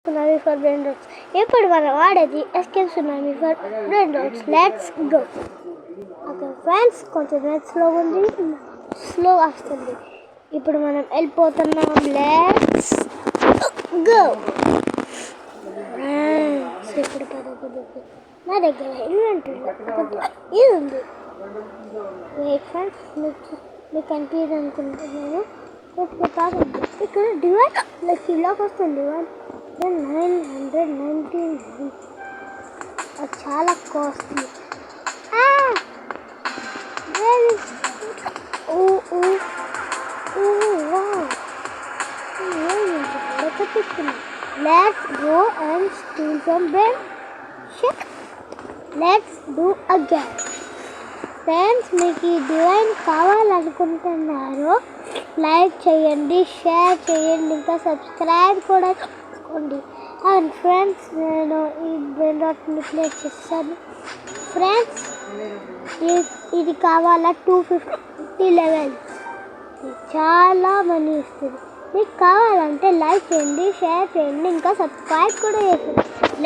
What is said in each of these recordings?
Tsunami for brain rots. ఇప్పుడు మనం వాడేది escape tsunami for brain rots. Let's go. Okay friends, కొంచెం net slow వస్తుంది. ఇప్పుడు మనం వెళ్ళిపోతున్నాం. Let's go. ఇప్పుడు నా దగ్గర ఇన్వెంటరీ ఇది ఉంది. వెయిట్ ఫ్రెండ్స్, మీకు అనిపించదు అనుకుంటున్నాను. ఇక్కడ డివైన్ లైక్ ఇలాగ వస్తుంది. 919 అది చాలా costly. Let's go and steal some brain. Let's do again. Friends, మీకు ఈ డివైన్ కావాలనుకుంటున్నారో లైక్ చేయండి, షేర్ చేయండి, ఇంకా సబ్స్క్రైబ్ కూడా చేసుకోండి. అండ్ ఫ్రెండ్స్, నేను ఈ బ్రెయిన్ రాట్ని ప్లేస్ చేస్తాను. ఫ్రెండ్స్, ఇది కావాలా 250 లెవెల్స్, చాలా మనీ ఇస్తుంది. మీకు కావాలంటే లైక్ చేయండి, షేర్ చేయండి, ఇంకా సబ్స్క్రైబ్ కూడా చేయండి.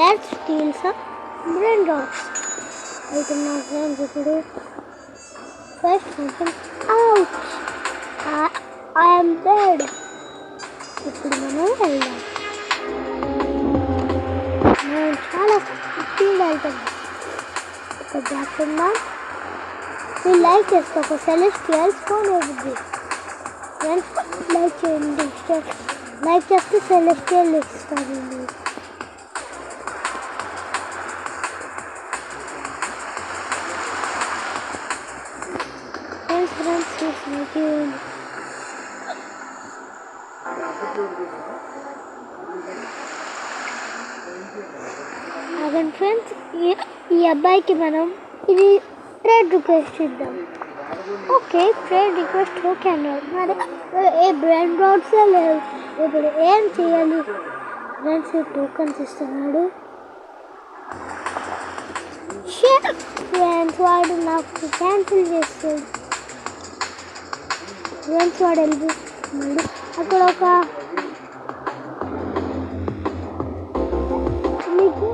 Let's steel some brain rods. అవుతున్నా ఫ్రెండ్స్, ఇప్పుడు ఫస్ట్ అవుట్, ఐఎమ్ డెడ్. ఇప్పుడు మనం వెళ్దాం. మనం చాలా స్పీడ్ వెళ్తాం. ఒక జాగ్రత్త, మీరు లైక్ చేస్తే ఒక సెలెస్టియల్ ఫోన్ అవుతుంది. ఫ్రెండ్స్, లైక్ చేయండి, లైక్ చేస్తే సెలెస్టియల్ ఇస్తానండి. అగండి ఫ్రెండ్స్, ఈ అబ్బాయికి మనం ఇది ట్రేడ్ రిక్వెస్ట్ ఇద్దాం. ఓకే, ట్రేడ్ రిక్వెస్ట్ ఓకే అన్నాడు. మరి ఏ బ్రెయిన్ రాట్స్ లేవు. ఇప్పుడు ఏం చేయాలి? ఫ్రెండ్స్, టోకన్స్ ఇస్తున్నాడు. ఫ్రెండ్స్, వాడు నాకు క్యాన్సిల్ చేస్తాడు. ఫ్రెండ్స్, వాడు వెళ్ళిపోతున్నాడు. అక్కడ ఒక మీకు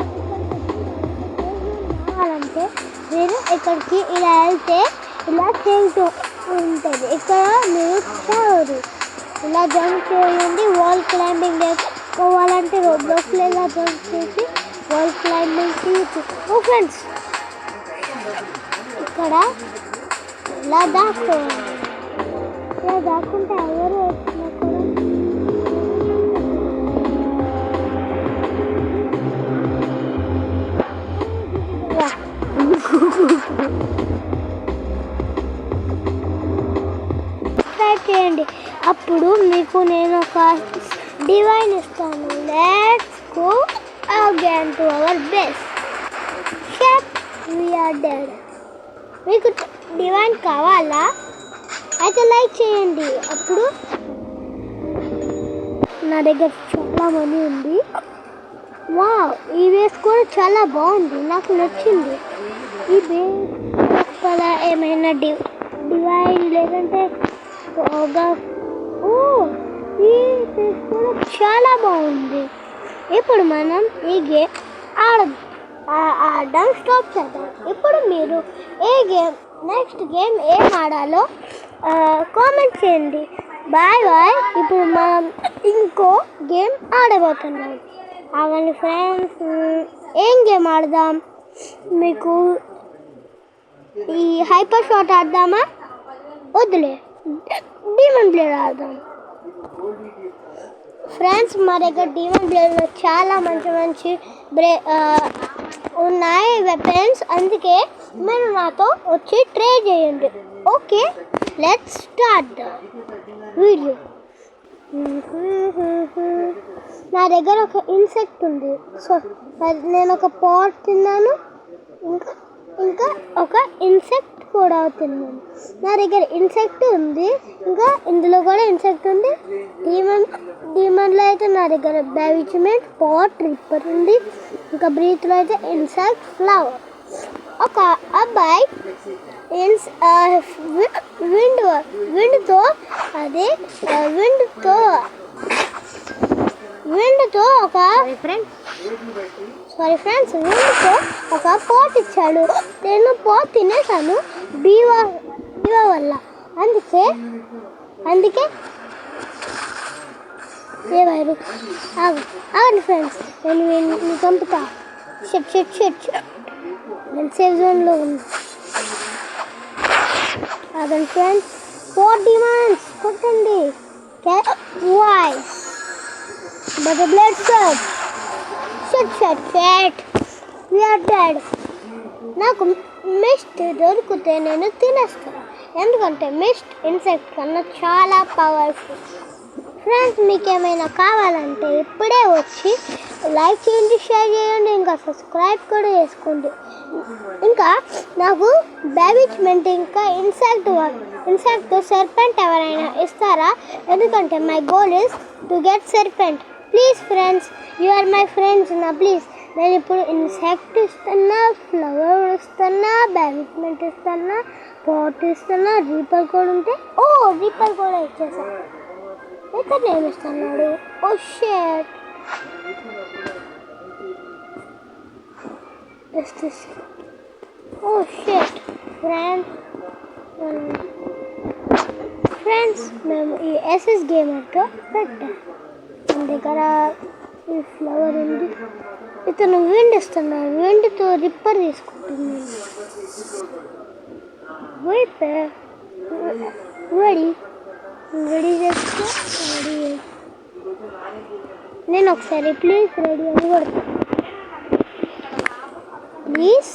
కావాలంటే మీరు ఇక్కడికి ఇలా వెళ్తే ఇలా చేస్తూ ఉంటుంది. ఇక్కడ మీరు చావరు. ఇలా జంప్ చేయండి. వాల్ క్లైంబింగ్ పోవాలంటే రోబ్లాక్స్లో ఇలా జంప్ చేసి వాల్ క్లైంబింగ్ చేయొచ్చు. ఓ ఫ్రెండ్స్, ఇక్కడ ఇలా దాక్కోవాలి. ఇలా దాక్కుంటే ఎవరు వచ్చినా ట్రై చేయండి. అప్పుడు మీకు నేను ఒక డివైన్ ఇస్తాను. Let's go again to our base. We are dead. మీకు డివైన్ కావాలా? అయితే లైక్ చేయండి. అప్పుడు నా దగ్గర చాలా మనీ ఉంది. వావ్, ఈ బేస్ కూడా చాలా బాగుంది, నాకు నచ్చింది. ఈ బేస్ లోపల ఏమైనా డివైన్ లేదంటే ఈ బేస్ కూడా చాలా బాగుంది. ఇప్పుడు మనం ఈ గేమ్ ఆడడం స్టాప్ చేద్దాం. ఇప్పుడు మీరు నెక్స్ట్ గేమ్ ఏం ఆడాలో కామెంట్ చేయండి. Bye bye. ఇప్పుడు మనం ఇంకో గేమ్ ఆడబోతున్నాం. అవన్నీ ఫ్రెండ్స్, ఏం గేమ్ ఆడదాం? మీకు ఈ హైపర్ షాట్ ఆడదామా? వద్దులే, డీమన్ బ్లేడ్ ఆడదాం. ఫ్రెండ్స్, మా దగ్గర డీమన్ బ్లేడ్లో చాలా మంచి ఉన్నాయి వెపన్స్. అందుకే మీరు నాతో వచ్చి ట్రై చేయండి. Okay, let's start the video. నా దగ్గర ఒక ఇన్సెక్ట్ ఉంది. సో నేను ఒక పాట్ తిన్నాను, ఇంకా ఒక ఇన్సెక్ట్ కూడా తిన్నాను. నా దగ్గర ఇన్సెక్ట్ ఉంది, ఇంకా ఇందులో కూడా ఇన్సెక్ట్ ఉంది. డీమన్లో అయితే నా దగ్గర బ్యావిచ్మెంట్ పాట్ రిప్పర్ ఉంది. ఇంకా బ్రీత్లో అయితే ఇన్సెక్ట్ ఫ్లవర్. ఒక అబ్బాయి విండ్తో విండ్తో ఒక విండ్తో ఒక పోట్ ఇచ్చాడు. నేను పోట్ తినేసాను బీవా వల్ల. అందుకే ఏవారు ఆగండి ఫ్రెండ్స్, నేను వీడిని చంపుతా. షెట్ నేను సేఫ్ జోన్లో ఉంది. ఆగండి ఫ్రెండ్స్, 4 demons కొట్టండి. Why? But the blood shot. Shit. We are dead. నాకు మిస్ట్ దొరికితే నేను తినేస్తాను, ఎందుకంటే మిస్ట్ ఇన్సెక్ట్ కన్నా చాలా పవర్ఫుల్. ఫ్రెండ్స్, మీకు ఏమైనా కావాలంటే ఇప్పుడే వచ్చి లైక్ చేయండి, షేర్ చేయండి, ఇంకా సబ్స్క్రైబ్ కూడా చేసుకోండి. ఇంకా నాకు బ్యావిచ్మెంట్ ఇంకా ఇన్సెక్ట్ సర్పెంట్ ఎవరైనా ఇస్తారా? ఎందుకంటే my goal is to get serpent. Please friends, you are my friends నా ప్లీజ్. నేను ఇప్పుడు ఇన్సెక్ట్ ఇస్తున్నా, ఫ్లవర్ ఇస్తున్నా, బ్యావిచ్మెంట్ ఇస్తున్నా, పాట్ ఇస్తున్నా, రీపర్ కూడా ఉంటే రీపర్ కూడా ఇచ్చేసాను. ఇక్కడ నేను ఇస్తున్నాడు. ఓ షేట్, ఫ్రెండ్స్ మేము ఈ ఎస్ఎస్ గేమర్తో పెట్టాం. మన దగ్గర ఈ ఫ్లవర్ ఉంది. ఇతను విండ్ ఇస్తున్నాడు, విండ్తో రిప్పర్ తీసుకుంటున్నాను. రెడీ చేస్తే నేను ఒకసారి ప్లీజ్ రెడీ అని కొడతాను. ప్లీజ్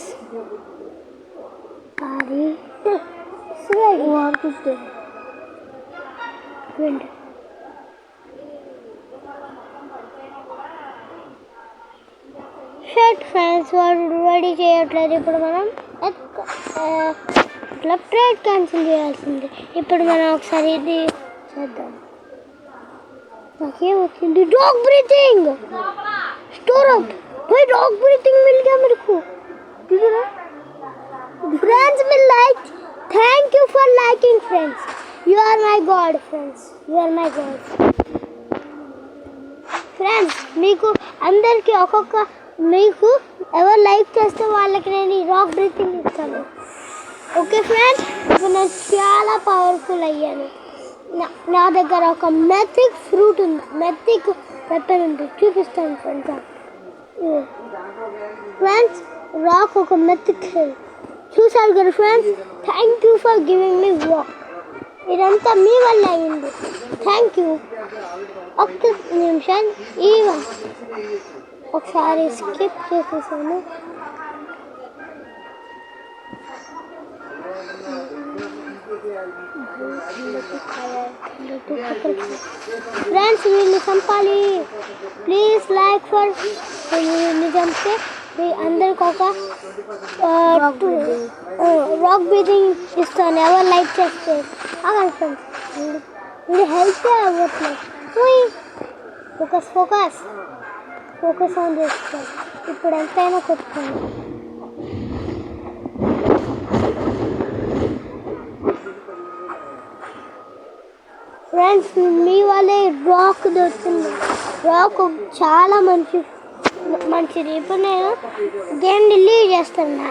అది షర్ట్ ఫ్రెండ్స్ వాడు రెడీ చేయట్లేదు. ఇప్పుడు మనం ఇట్లా ట్రేడ్ క్యాన్సిల్ చేయాల్సింది. ఇప్పుడు మనం ఒకసారి ఇది చేద్దాం. నాకేమొచ్చింది? డాగ్ బ్రీతింగ్ स्टोर अप भाई, डॉग ब्रीथिंग मिल गया मेरे को. फ्रेंड्स में like, thank you for liking friends. You are my God friends. You are my God. Friends, మీకు అందరికీ మీకు ఎవరు లైక్ చేస్తే వాళ్ళకి నేను ఈ రాక్ బ్రీతింగ్ ఇస్తాను. ఓకే ఫ్రెండ్స్, ఇప్పుడు నేను చాలా పవర్ఫుల్ అయ్యాను. నా దగ్గర ఒక మెథిక్ ఫ్రూట్ ఉంది, మెథిక్ పెప్పర్ ఉంది, చూపిస్తాను ఫ్రెండ్స్. రాక్ ఒక మెథిక్ చూసారు కదా friends. Thank you for giving me walk. ఇదంతా మీ వల్ల అయింది. Thank you. ఒక్క నిమిషం ఒకసారి స్కిప్ చేసేసాను. ఫ్రెండ్స్, వీళ్ళని చంపాలి. ప్లీజ్ లైక్ ఫర్ వీళ్ళని చంపితే మీ అందరికి ఒక రాక్ బ్రీతింగ్ ఇస్తాను ఎవరు లైక్ చేస్తే. అవ్వండి ఫ్రెండ్స్, ఇది హెల్ప్ అవ్వట్లేదు. ఫోకస్ ఆన్ చేస్తాను. ఇప్పుడు ఎంతైనా కొట్టుకోండి. ఫ్రెండ్స్, మీ వాళ్ళే రాక్ దొరుకుతుంది. రాక్ చాలా మంచిది. ఇప్పుడు నేను గేమ్ లీవ్ చేస్తున్నా.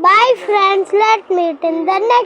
Bye friends, let meet in the next